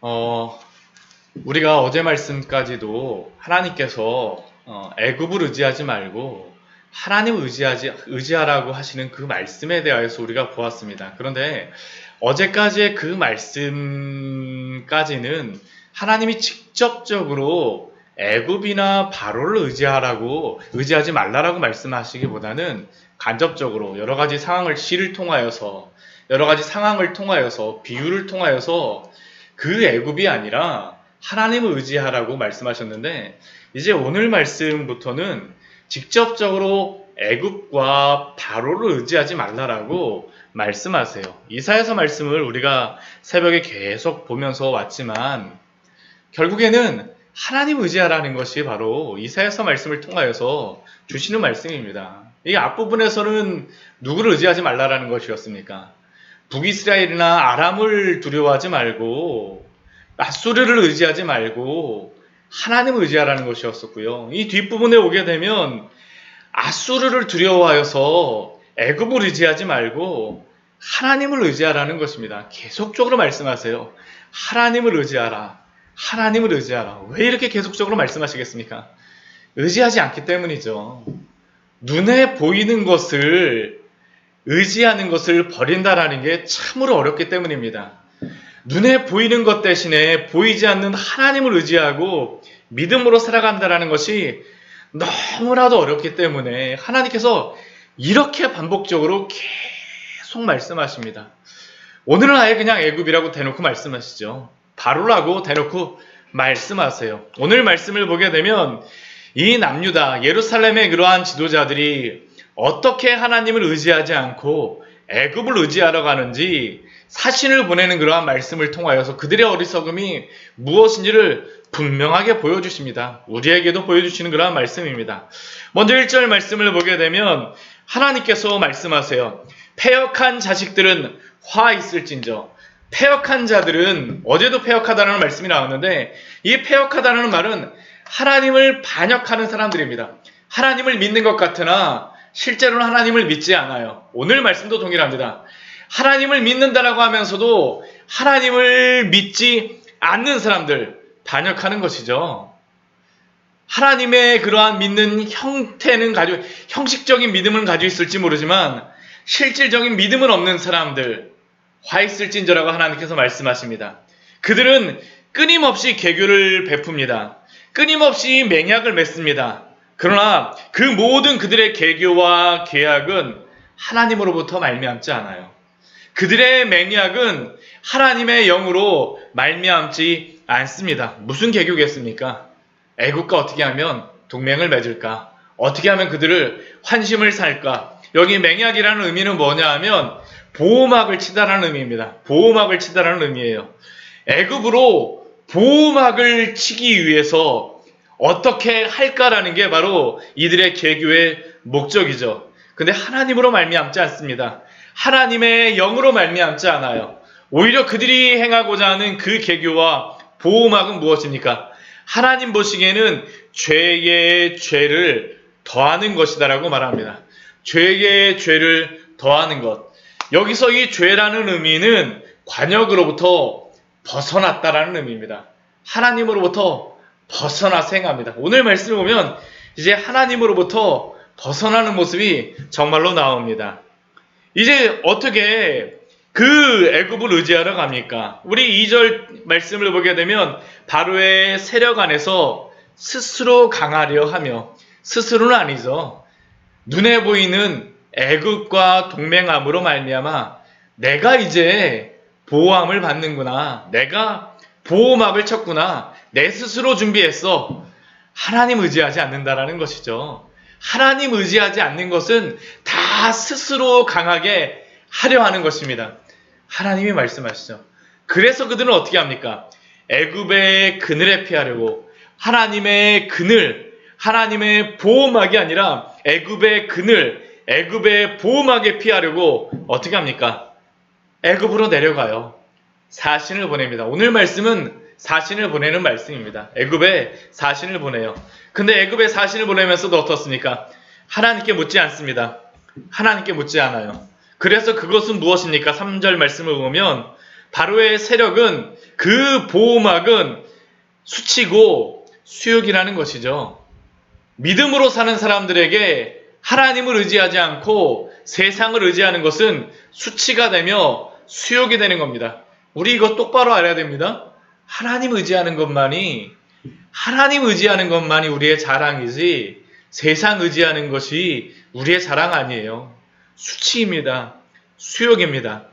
어, 우리가 어제 말씀까지도 하나님께서 애굽을 의지하지 말고 하나님을 의지하라고 하시는 그 말씀에 대하여서 우리가 보았습니다. 그런데 어제까지의 그 말씀까지는 하나님이 직접적으로 애굽이나 바로를 의지하지 말라라고 말씀하시기보다는 간접적으로 여러 가지 시를 통하여서 여러 가지 상황을 통하여서 비유를 통하여서 그 애굽이 아니라 하나님을 의지하라고 말씀하셨는데, 이제 오늘 말씀부터는 직접적으로 애굽과 바로를 의지하지 말라라고 말씀하세요. 이사야서 말씀을 우리가 새벽에 계속 보면서 왔지만 결국에는 하나님 의지하라는 것이 바로 이사야서 말씀을 통하여서 주시는 말씀입니다. 이 앞부분에서는 누구를 의지하지 말라라는 것이었습니까? 북이스라엘이나 아람을 두려워하지 말고 앗수르를 의지하지 말고 하나님을 의지하라는 것이었었고요. 이 뒷부분에 오게 되면 앗수르를 두려워하여서 애굽을 의지하지 말고 하나님을 의지하라는 것입니다. 계속적으로 말씀하세요. 하나님을 의지하라. 하나님을 의지하라. 왜 이렇게 계속적으로 말씀하시겠습니까? 의지하지 않기 때문이죠. 눈에 보이는 것을 의지하는 것을 버린다라는 게 참으로 어렵기 때문입니다. 눈에 보이는 것 대신에 보이지 않는 하나님을 의지하고 믿음으로 살아간다라는 것이 너무나도 어렵기 때문에 하나님께서 이렇게 반복적으로 계속 말씀하십니다. 오늘은 아예 그냥 애굽이라고 대놓고 말씀하시죠. 바로라고 대놓고 말씀하세요. 오늘 말씀을 보게 되면 이 남유다 예루살렘의 그러한 지도자들이 어떻게 하나님을 의지하지 않고 애굽을 의지하러 가는지 사신을 보내는 그러한 말씀을 통하여서 그들의 어리석음이 무엇인지를 분명하게 보여주십니다. 우리에게도 보여주시는 그러한 말씀입니다. 먼저 1절 말씀을 보게 되면 하나님께서 말씀하세요. 패역한 자식들은 화 있을진저. 패역한 자들은, 어제도 패역하다는 말씀이 나왔는데 이 패역하다는 말은 하나님을 반역하는 사람들입니다. 하나님을 믿는 것 같으나 실제로는 하나님을 믿지 않아요. 오늘 말씀도 동일합니다. 하나님을 믿는다라고 하면서도 하나님을 믿지 않는 사람들, 반역하는 것이죠. 하나님의 그러한 믿는 형식적인 믿음은 가지고 있을지 모르지만 실질적인 믿음은 없는 사람들, 화 있을진저라고 하나님께서 말씀하십니다. 그들은 끊임없이 계교를 베풉니다. 끊임없이 맹약을 맺습니다. 그러나 그 모든 그들의 계교와 계약은 하나님으로부터 말미암지 않아요. 그들의 맹약은 하나님의 영으로 말미암지 않습니다. 무슨 계교겠습니까? 애국과 어떻게 하면 동맹을 맺을까? 어떻게 하면 그들을 환심을 살까? 여기 맹약이라는 의미는 뭐냐 하면 보호막을 치다라는 의미입니다. 보호막을 치다라는 의미예요. 애굽으로 보호막을 치기 위해서 어떻게 할까라는 게 바로 이들의 계교의 목적이죠. 근데 하나님으로 말미암지 않습니다. 하나님의 영으로 말미암지 않아요. 오히려 그들이 행하고자 하는 그 계교와 보호막은 무엇입니까? 하나님 보시기에는 죄의 죄를 더하는 것이다라고 말합니다. 죄의 죄를 더하는 것. 여기서 이 죄라는 의미는 관역으로부터 벗어났다라는 의미입니다. 하나님으로부터 벗어나서 행합니다. 오늘 말씀을 보면 이제 하나님으로부터 벗어나는 모습이 정말로 나옵니다. 이제 어떻게 그 애굽을 의지하러 갑니까? 우리 2절 말씀을 보게 되면 바로의 세력 안에서 스스로 강하려 하며, 스스로는 아니죠. 눈에 보이는 애굽과 동맹함으로 말미암아 내가 이제 보호함을 받는구나, 내가 보호막을 쳤구나, 내 스스로 준비했어. 하나님 의지하지 않는다라는 것이죠. 하나님 의지하지 않는 것은 다 스스로 강하게 하려 하는 것입니다. 하나님이 말씀하시죠. 그래서 그들은 어떻게 합니까? 애굽의 그늘에 피하려고, 하나님의 그늘, 하나님의 보호막이 아니라 애굽의 그늘, 애굽의 보호막에 피하려고 어떻게 합니까? 애굽으로 내려가요. 사신을 보냅니다. 오늘 말씀은 사신을 보내는 말씀입니다. 애굽에 사신을 보내요. 근데 애굽에 사신을 보내면서도 어떻습니까? 하나님께 묻지 않습니다. 하나님께 묻지 않아요. 그래서 그것은 무엇입니까? 3절 말씀을 보면 바로의 세력은 그 보호막은 수치고 수욕이라는 것이죠. 믿음으로 사는 사람들에게 하나님을 의지하지 않고 세상을 의지하는 것은 수치가 되며 수욕이 되는 겁니다. 우리 이거 똑바로 알아야 됩니다. 하나님 의지하는 것만이 우리의 자랑이지 세상 의지하는 것이 우리의 자랑 아니에요. 수치입니다. 수욕입니다.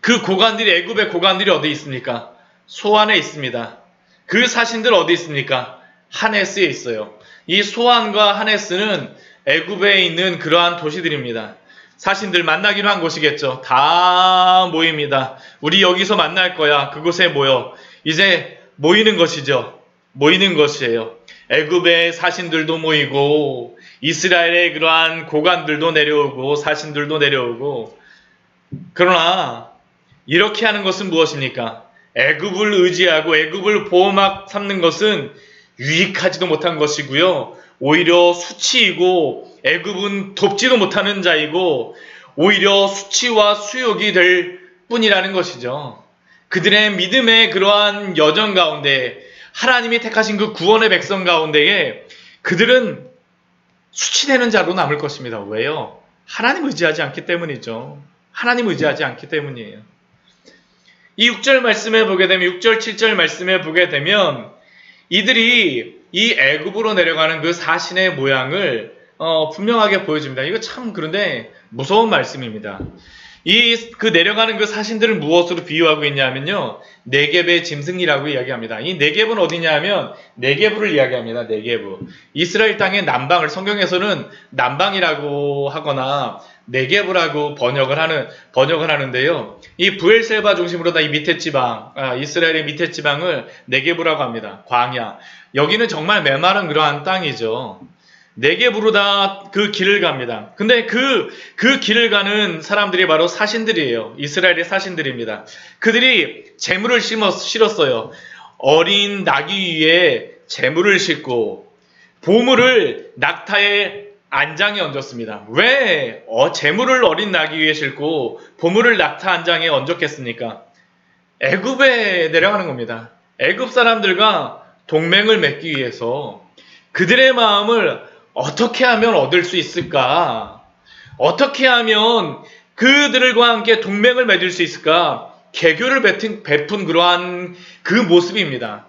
그 고관들이, 애굽의 고관들이 어디 있습니까? 소안에 있습니다. 그 사신들 어디 있습니까? 하네스에 있어요. 이 소안과 하네스는 애굽에 있는 그러한 도시들입니다. 사신들 만나기로 한 곳이겠죠. 다 모입니다. 우리 여기서 만날 거야. 그곳에 모여. 이제 모이는 것이죠. 모이는 것이에요. 애굽의 사신들도 모이고 이스라엘의 그러한 고관들도 내려오고 사신들도 내려오고. 그러나 이렇게 하는 것은 무엇입니까? 애굽을 의지하고 애굽을 보호막 삼는 것은 유익하지도 못한 것이고요. 오히려 수치이고 애굽은 돕지도 못하는 자이고 오히려 수치와 수욕이 될 뿐이라는 것이죠. 그들의 믿음의 그러한 여정 가운데 하나님이 택하신 그 구원의 백성 가운데에 그들은 수치되는 자로 남을 것입니다. 왜요? 하나님 의지하지 않기 때문이죠. 하나님 의지하지 않기 때문이에요. 이 6절 말씀에 보게 되면 6절 7절 말씀에 보게 되면 이들이 이 애굽으로 내려가는 그 사신의 모양을 분명하게 보여줍니다. 이거 참 그런데 무서운 말씀입니다. 그 내려가는 그 사신들은 무엇으로 비유하고 있냐면요. 네겝의 짐승이라고 이야기합니다. 이 네겝은 어디냐면 네겝을 이야기합니다. 네겝. 이스라엘 땅의 남방을 성경에서는 남방이라고 하거나 네겝이라고 번역을 하는데요. 이 브엘세바 중심으로 다 이 밑에 지방, 이스라엘의 밑에 지방을 네겝이라고 합니다. 광야. 여기는 정말 메마른 그러한 땅이죠. 네겝으로 다 그 길을 갑니다. 근데 그 길을 가는 사람들이 바로 사신들이에요. 이스라엘의 사신들입니다. 그들이 재물을 실었어요. 어린 나귀 위에 재물을 싣고 보물을 낙타의 안장에 얹었습니다. 왜 재물을 어린 나귀 위에 싣고 보물을 낙타 안장에 얹었겠습니까? 애굽에 내려가는 겁니다. 애굽 사람들과 동맹을 맺기 위해서 그들의 마음을 어떻게 하면 얻을 수 있을까? 어떻게 하면 그들과 함께 동맹을 맺을 수 있을까? 개교를 베푼 그러한 그 모습입니다.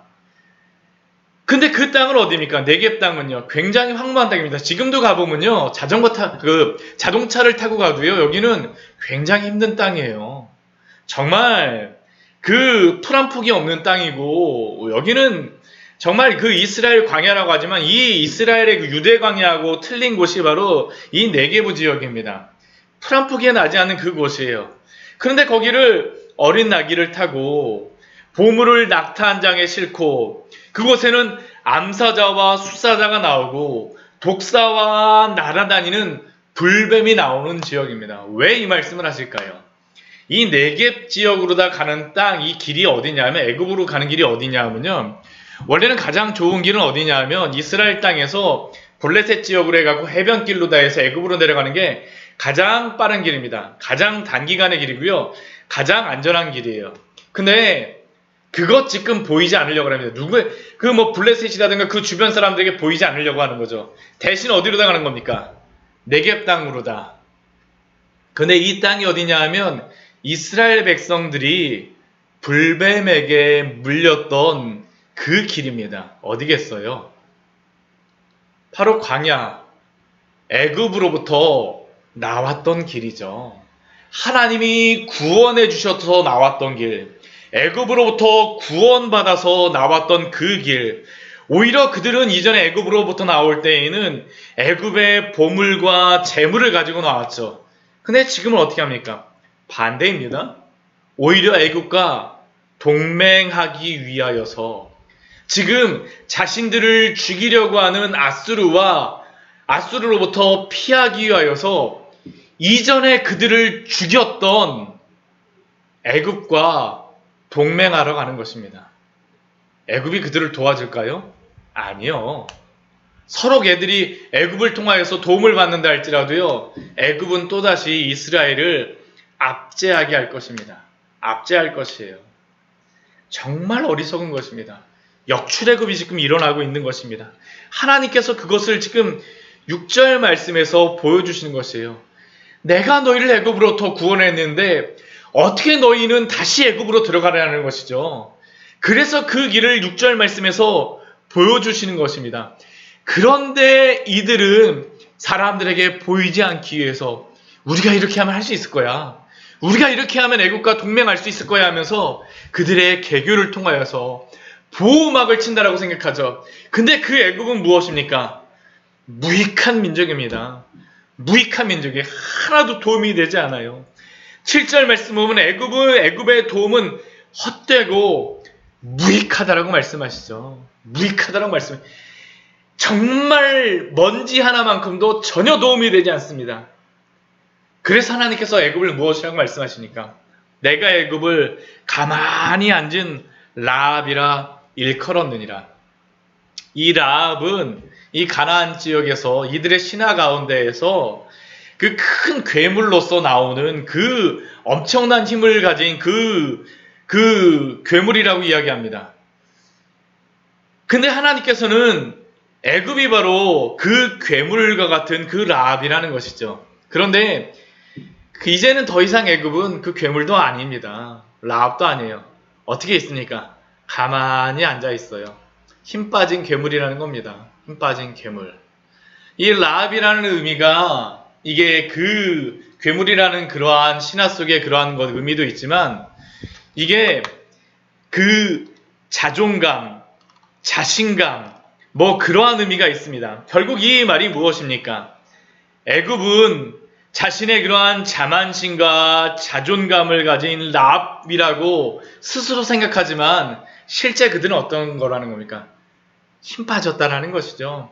근데 그 땅은 어디입니까? 네겝 땅은요. 굉장히 황무한 땅입니다. 지금도 가보면요. 자동차를 타고 가도요. 여기는 굉장히 힘든 땅이에요. 정말 그 풀 한 폭이 없는 땅이고 여기는 정말 그 이스라엘 광야라고 하지만 이 이스라엘의 그 유대 광야하고 틀린 곳이 바로 이 네겝 지역입니다. 풀 한 폭이 나지 않는 그곳이에요. 그런데 거기를 어린 나귀를 타고 보물을 낙타 한 장에 싣고 그곳에는 암사자와 수사자가 나오고 독사와 날아다니는 불뱀이 나오는 지역입니다. 왜 이 말씀을 하실까요? 이 네겝 지역으로 다 가는 땅, 이 길이 어디냐면 애굽으로 가는 길이 어디냐면요. 원래는 가장 좋은 길은 어디냐면 이스라엘 땅에서 블레셋 지역으로 해가고 해변길로 다 해서 애굽으로 내려가는 게 가장 빠른 길입니다. 가장 단기간의 길이고요. 가장 안전한 길이에요. 근데 그것 지금 보이지 않으려고 합니다. 블레셋이라든가 그 주변 사람들에게 보이지 않으려고 하는 거죠. 대신 어디로 다 가는 겁니까? 네겝 땅으로 다. 근데 이 땅이 어디냐 하면 이스라엘 백성들이 불뱀에게 물렸던 그 길입니다. 어디겠어요? 바로 광야, 애굽으로부터 나왔던 길이죠. 하나님이 구원해 주셔서 나왔던 길, 애굽으로부터 구원받아서 나왔던 그 길. 오히려 그들은 이전에 애굽으로부터 나올 때에는 애굽의 보물과 재물을 가지고 나왔죠. 근데 지금은 어떻게 합니까? 반대입니다. 오히려 애굽과 동맹하기 위하여서 지금 자신들을 죽이려고 하는 아수르로부터 피하기 위하여서 이전에 그들을 죽였던 애굽과 동맹하러 가는 것입니다. 애굽이 그들을 도와줄까요? 아니요. 서로 걔들이 애굽을 통하여서 도움을 받는다 할지라도요. 애굽은 또다시 이스라엘을 압제하게 할 것입니다. 압제할 것이에요. 정말 어리석은 것입니다. 역출애굽이 지금 일어나고 있는 것입니다. 하나님께서 그것을 지금 6절 말씀에서 보여주시는 것이에요. 내가 너희를 애굽으로부터 구원했는데 어떻게 너희는 다시 애굽으로 들어가려는 것이죠. 그래서 그 길을 6절 말씀에서 보여주시는 것입니다. 그런데 이들은 사람들에게 보이지 않기 위해서 우리가 이렇게 하면 할 수 있을 거야. 우리가 이렇게 하면 애국과 동맹할 수 있을 거야 하면서 그들의 개교를 통하여서 보호막을 친다라고 생각하죠. 근데 그 애국은 무엇입니까? 무익한 민족입니다. 무익한 민족이 하나도 도움이 되지 않아요. 7절 말씀 보면 애굽의 도움은 헛되고 무익하다라고 말씀하시죠. 무익하다라고 말씀. 정말 먼지 하나만큼도 전혀 도움이 되지 않습니다. 그래서 하나님께서 애굽을 무엇이라고 말씀하시니까 내가 애굽을 가만히 앉은 라합이라 일컬었느니라. 이 라합은 이 가나안 지역에서 이들의 신화 가운데에서 그 큰 괴물로서 나오는 그 엄청난 힘을 가진 그 괴물이라고 이야기합니다. 근데 하나님께서는 애굽이 바로 그 괴물과 같은 그 라합이라는 것이죠. 그런데 이제는 더 이상 애굽은 그 괴물도 아닙니다. 라합도 아니에요. 어떻게 있습니까? 가만히 앉아 있어요. 힘 빠진 괴물이라는 겁니다. 힘 빠진 괴물. 이 라합이라는 의미가 이게 그 괴물이라는 그러한 신화 속의 그러한 것 의미도 있지만 이게 그 자존감, 자신감 뭐 그러한 의미가 있습니다. 결국 이 말이 무엇입니까? 애굽은 자신의 그러한 자만심과 자존감을 가진 라합이라고 스스로 생각하지만 실제 그들은 어떤 거라는 겁니까? 힘 빠졌다라는 것이죠.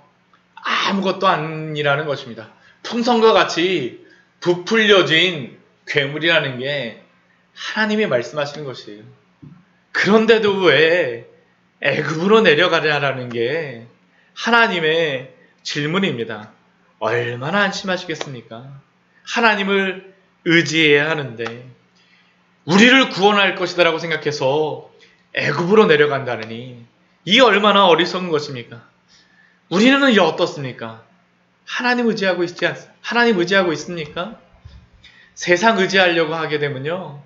아무것도 아니라는 것입니다. 풍선과 같이 부풀려진 괴물이라는 게 하나님이 말씀하시는 것이에요. 그런데도 왜 애굽으로 내려가냐라는 게 하나님의 질문입니다. 얼마나 안심하시겠습니까? 하나님을 의지해야 하는데 우리를 구원할 것이다라고 생각해서 애굽으로 내려간다느니 이 얼마나 어리석은 것입니까? 우리는 이제 어떻습니까? 하나님 의지하고 있습니까? 세상 의지하려고 하게 되면요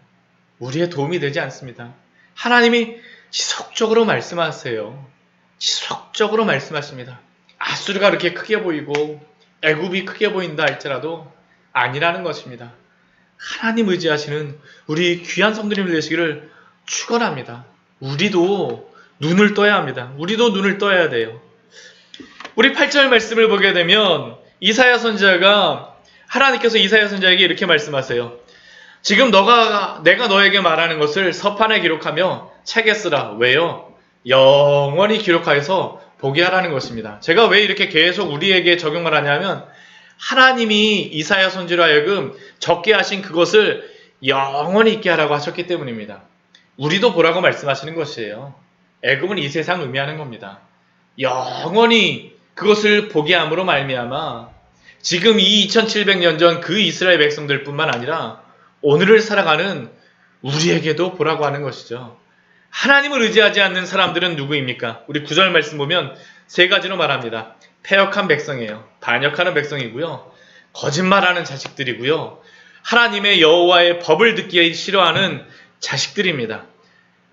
우리의 도움이 되지 않습니다. 하나님이 지속적으로 말씀하세요. 지속적으로 말씀하십니다. 아수르가 그렇게 크게 보이고 애굽이 크게 보인다 할지라도 아니라는 것입니다. 하나님 의지하시는 우리 귀한 성도님들 되시기를 축원합니다. 우리도 눈을 떠야 합니다. 우리도 눈을 떠야 돼요. 우리 8절 말씀을 보게 되면 이사야 선지자가 하나님께서 이사야 선지자에게 이렇게 말씀하세요. 지금 내가 너에게 말하는 것을 서판에 기록하며 책에 쓰라. 왜요? 영원히 기록하여서 보게 하라는 것입니다. 제가 왜 이렇게 계속 우리에게 적용을 하냐면 하나님이 이사야 선지자로 하여금 적게 하신 그것을 영원히 있게 하라고 하셨기 때문입니다. 우리도 보라고 말씀하시는 것이에요. 애굽은 이 세상 의미하는 겁니다. 영원히 그것을 보게 함으로 말미암아 지금 이 2700년 전 그 이스라엘 백성들뿐만 아니라 오늘을 살아가는 우리에게도 보라고 하는 것이죠. 하나님을 의지하지 않는 사람들은 누구입니까? 우리 9절 말씀 보면 세 가지로 말합니다. 패역한 백성이에요. 반역하는 백성이고요. 거짓말하는 자식들이고요. 하나님의 여호와의 법을 듣기 싫어하는 자식들입니다.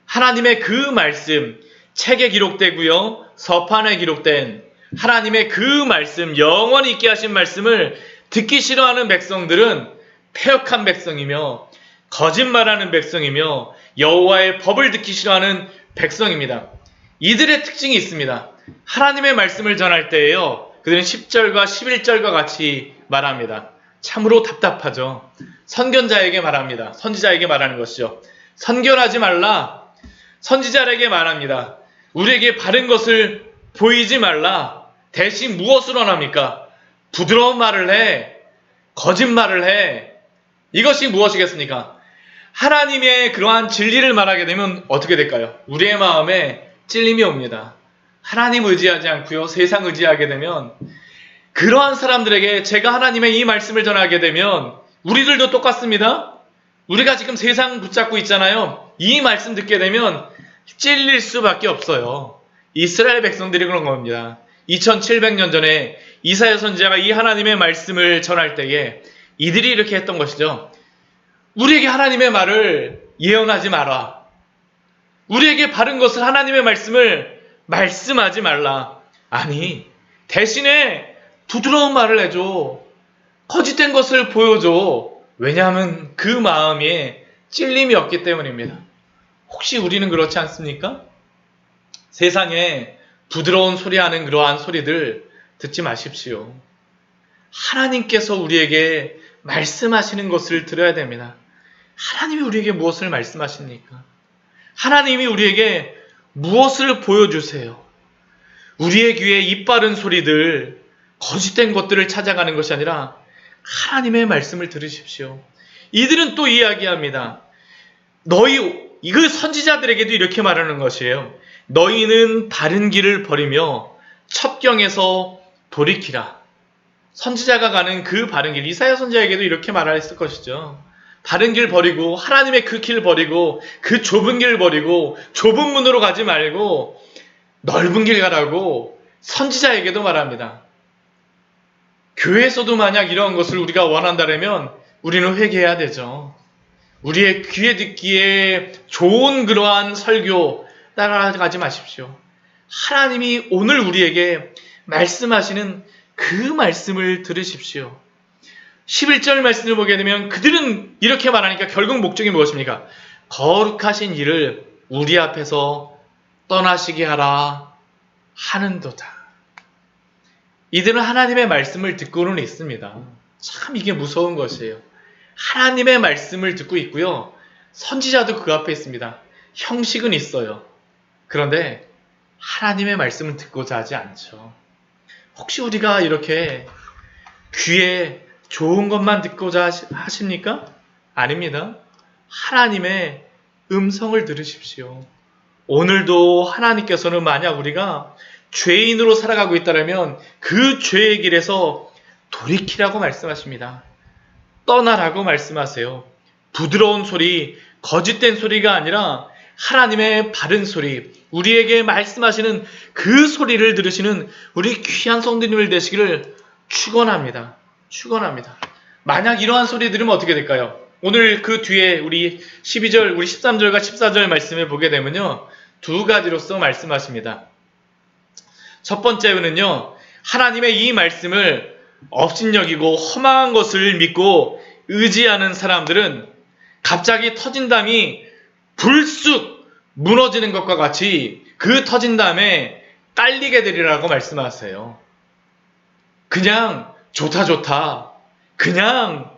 하나님의 그 말씀, 책에 기록되고요. 서판에 기록된 하나님의 그 말씀, 영원히 있게 하신 말씀을 듣기 싫어하는 백성들은 패역한 백성이며 거짓말하는 백성이며 여호와의 법을 듣기 싫어하는 백성입니다. 이들의 특징이 있습니다. 하나님의 말씀을 전할 때에요. 그들은 10절과 11절과 같이 말합니다. 참으로 답답하죠. 선견자에게 말합니다. 선지자에게 말하는 것이죠. 선견하지 말라. 선지자에게 말합니다. 우리에게 바른 것을 보이지 말라. 대신 무엇으로 합니까? 부드러운 말을 해. 거짓말을 해. 이것이 무엇이겠습니까? 하나님의 그러한 진리를 말하게 되면 어떻게 될까요? 우리의 마음에 찔림이 옵니다. 하나님 의지하지 않고요. 세상 의지하게 되면 그러한 사람들에게 제가 하나님의 이 말씀을 전하게 되면 우리들도 똑같습니다. 우리가 지금 세상 붙잡고 있잖아요. 이 말씀 듣게 되면 찔릴 수밖에 없어요. 이스라엘 백성들이 그런 겁니다. 2700년 전에 이사야 선지자가 이 하나님의 말씀을 전할 때에 이들이 이렇게 했던 것이죠. 우리에게 하나님의 말을 예언하지 마라. 우리에게 바른 것을 하나님의 말씀을 말씀하지 말라. 아니, 대신에 부드러운 말을 해줘. 거짓된 것을 보여줘. 왜냐하면 그 마음에 찔림이 없기 때문입니다. 혹시 우리는 그렇지 않습니까? 세상에 부드러운 소리하는 그러한 소리들 듣지 마십시오. 하나님께서 우리에게 말씀하시는 것을 들어야 됩니다. 하나님이 우리에게 무엇을 말씀하십니까? 하나님이 우리에게 무엇을 보여주세요? 우리의 귀에 입바른 소리들, 거짓된 것들을 찾아가는 것이 아니라 하나님의 말씀을 들으십시오. 이들은 또 이야기합니다. 그 선지자들에게도 이렇게 말하는 것이에요. 너희는 바른 길을 버리며 첩경에서 돌이키라. 선지자가 가는 그 바른 길, 이사야 선지자에게도 이렇게 말했을 것이죠. 바른 길 버리고 하나님의 그 길 버리고 그 좁은 길 버리고 좁은 문으로 가지 말고 넓은 길 가라고 선지자에게도 말합니다. 교회에서도 만약 이러한 것을 우리가 원한다면 우리는 회개해야 되죠. 우리의 귀에 듣기에 좋은 그러한 설교 따라가지 마십시오. 하나님이 오늘 우리에게 말씀하시는 그 말씀을 들으십시오. 11절 말씀을 보게 되면 그들은 이렇게 말하니까 결국 목적이 무엇입니까? 거룩하신 일을 우리 앞에서 떠나시게 하라 하는도다. 이들은 하나님의 말씀을 듣고는 있습니다. 참 이게 무서운 것이에요. 하나님의 말씀을 듣고 있고요. 선지자도 그 앞에 있습니다. 형식은 있어요. 그런데 하나님의 말씀을 듣고자 하지 않죠. 혹시 우리가 이렇게 귀에 좋은 것만 듣고자 하십니까? 아닙니다. 하나님의 음성을 들으십시오. 오늘도 하나님께서는 만약 우리가 죄인으로 살아가고 있다면 그 죄의 길에서 돌이키라고 말씀하십니다. 떠나라고 말씀하세요. 부드러운 소리, 거짓된 소리가 아니라 하나님의 바른 소리, 우리에게 말씀하시는 그 소리를 들으시는 우리 귀한 성도님을 되시기를 축원합니다. 축원합니다. 만약 이러한 소리 들으면 어떻게 될까요? 오늘 그 뒤에 우리 12절, 우리 13절과 14절 말씀을 보게 되면요. 두 가지로서 말씀하십니다. 첫 번째는요. 하나님의 이 말씀을 업신여기고 허망한 것을 믿고 의지하는 사람들은 갑자기 터진 담이 불쑥 무너지는 것과 같이 그 터진 담에 깔리게 되리라고 말씀하세요. 그냥 좋다. 그냥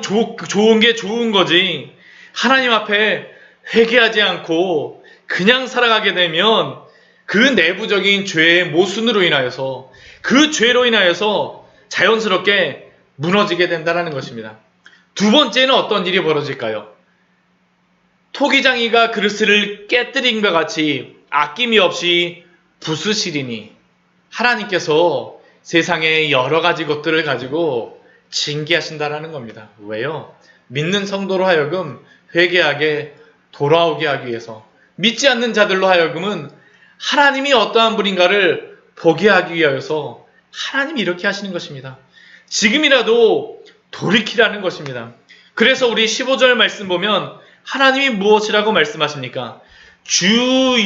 좋은 게 좋은 거지. 하나님 앞에 회개하지 않고 그냥 살아가게 되면 그 내부적인 죄의 모순으로 인하여서 그 죄로 인하여서 자연스럽게 무너지게 된다는 것입니다. 두 번째는 어떤 일이 벌어질까요? 토기장이가 그릇을 깨뜨린 것 같이 아낌이 없이 부수시리니 하나님께서 세상에 여러 가지 것들을 가지고 징계하신다라는 겁니다. 왜요? 믿는 성도로 하여금 회개하게 돌아오게 하기 위해서 믿지 않는 자들로 하여금은 하나님이 어떠한 분인가를 보게 하기 위하여서 하나님이 이렇게 하시는 것입니다. 지금이라도 돌이키라는 것입니다. 그래서 우리 15절 말씀 보면 하나님이 무엇이라고 말씀하십니까? 주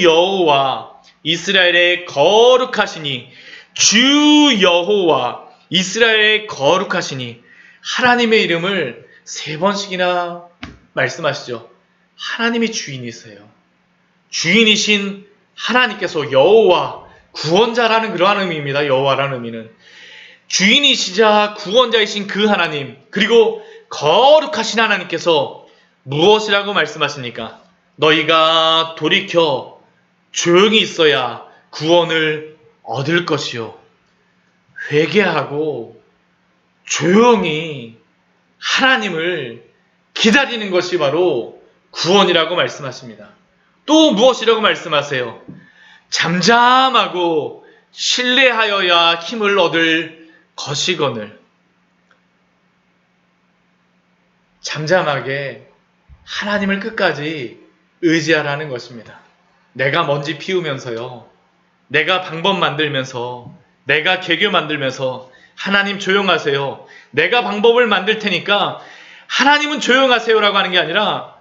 여호와 이스라엘의 거룩하시니 주 여호와 이스라엘의 거룩하시니 하나님의 이름을 3번씩이나 말씀하시죠. 하나님이 주인이세요. 주인이신 하나님께서 여호와 구원자라는 그러한 의미입니다. 여호와라는 의미는 주인이시자 구원자이신 그 하나님 그리고 거룩하신 하나님께서 무엇이라고 말씀하십니까? 너희가 돌이켜 조용히 있어야 구원을 얻을 것이요. 회개하고 조용히 하나님을 기다리는 것이 바로 구원이라고 말씀하십니다. 또 무엇이라고 말씀하세요? 잠잠하고 신뢰하여야 힘을 얻을 것이거늘. 잠잠하게 하나님을 끝까지 의지하라는 것입니다. 내가 먼지 피우면서요. 내가 방법 만들면서, 내가 개교 만들면서 하나님 조용하세요. 내가 방법을 만들 테니까 하나님은 조용하세요라고 하는 게 아니라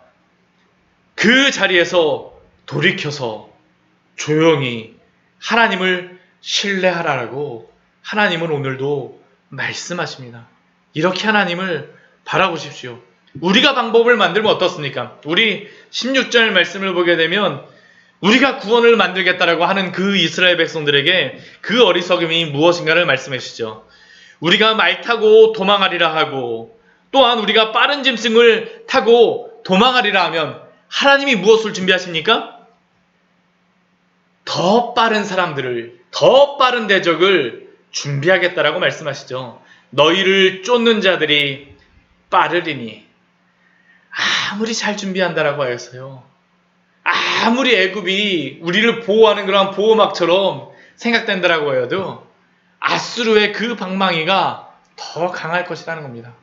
그 자리에서 돌이켜서 조용히 하나님을 신뢰하라라고 하나님은 오늘도 말씀하십니다. 이렇게 하나님을 바라보십시오. 우리가 방법을 만들면 어떻습니까? 우리 16절 말씀을 보게 되면 우리가 구원을 만들겠다라고 하는 그 이스라엘 백성들에게 그 어리석음이 무엇인가를 말씀해 주시죠. 우리가 말 타고 도망하리라 하고 또한 우리가 빠른 짐승을 타고 도망하리라 하면 하나님이 무엇을 준비하십니까? 더 빠른 사람들을, 더 빠른 대적을 준비하겠다라고 말씀하시죠. 너희를 쫓는 자들이 빠르리니. 아무리 잘 준비한다라고 하였어요. 아무리 애굽이 우리를 보호하는 그런 보호막처럼 생각된다라고 해도 아수르의 그 방망이가 더 강할 것이라는 겁니다.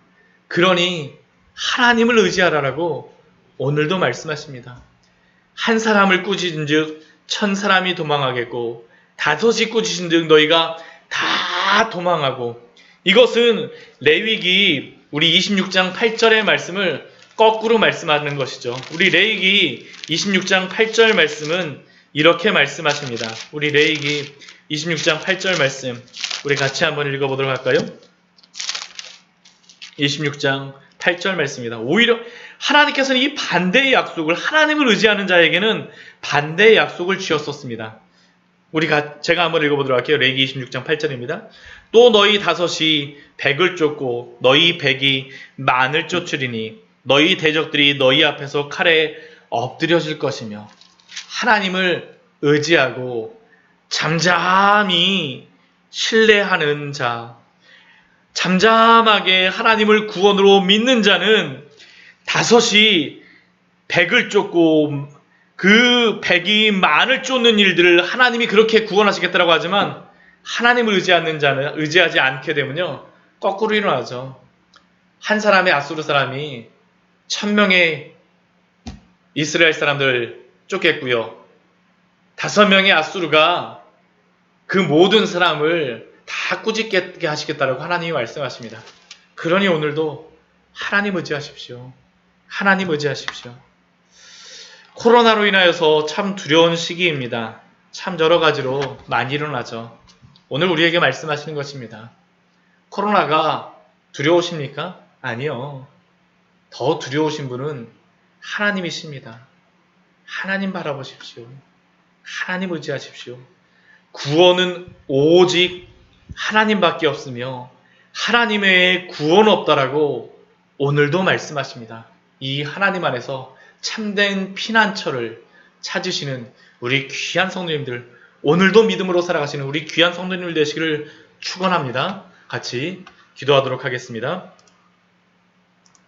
그러니 하나님을 의지하라라고 오늘도 말씀하십니다. 한 사람을 꾸짖은즉 1000사람이 도망하겠고 5이 꾸짖은즉 너희가 다 도망하고. 이것은 레위기 우리 26장 8절의 말씀을 거꾸로 말씀하는 것이죠. 우리 레위기 26장 8절 말씀은 이렇게 말씀하십니다. 우리 레위기 26장 8절 말씀 우리 같이 한번 읽어보도록 할까요? 26장 8절 말씀입니다. 오히려 하나님께서는 이 반대의 약속을, 하나님을 의지하는 자에게는 반대의 약속을 주셨었습니다. 제가 한번 읽어보도록 할게요. 레위기 26장 8절입니다. 또 너희 5이 100을 쫓고 너희 100이 만을 쫓으리니 너희 대적들이 너희 앞에서 칼에 엎드려질 것이며. 하나님을 의지하고 잠잠히 신뢰하는 자, 잠잠하게 하나님을 구원으로 믿는 자는 5이 100을 쫓고 그 100이 만을 쫓는 일들을 하나님이 그렇게 구원하시겠다라고 하지만 하나님을 의지하는 자는, 의지하지 않게 되면요 거꾸로 일어나죠. 한 사람의 아수르 사람이 1000명의 이스라엘 사람들 쫓겠고요. 5명의 아수르가 그 모든 사람을 다 꾸짖게 하시겠다라고 하나님이 말씀하십니다. 그러니 오늘도 하나님 의지하십시오. 하나님 의지하십시오. 코로나로 인하여서 참 두려운 시기입니다. 참 여러 가지로 많이 일어나죠. 오늘 우리에게 말씀하시는 것입니다. 코로나가 두려우십니까? 아니요. 더 두려우신 분은 하나님이십니다. 하나님 바라보십시오. 하나님 의지하십시오. 구원은 오직 하나님밖에 없으며 하나님 외에 구원 없다라고 오늘도 말씀하십니다. 이 하나님 안에서 참된 피난처를 찾으시는 우리 귀한 성도님들, 오늘도 믿음으로 살아가시는 우리 귀한 성도님들 되시기를 축원합니다. 같이 기도하도록 하겠습니다.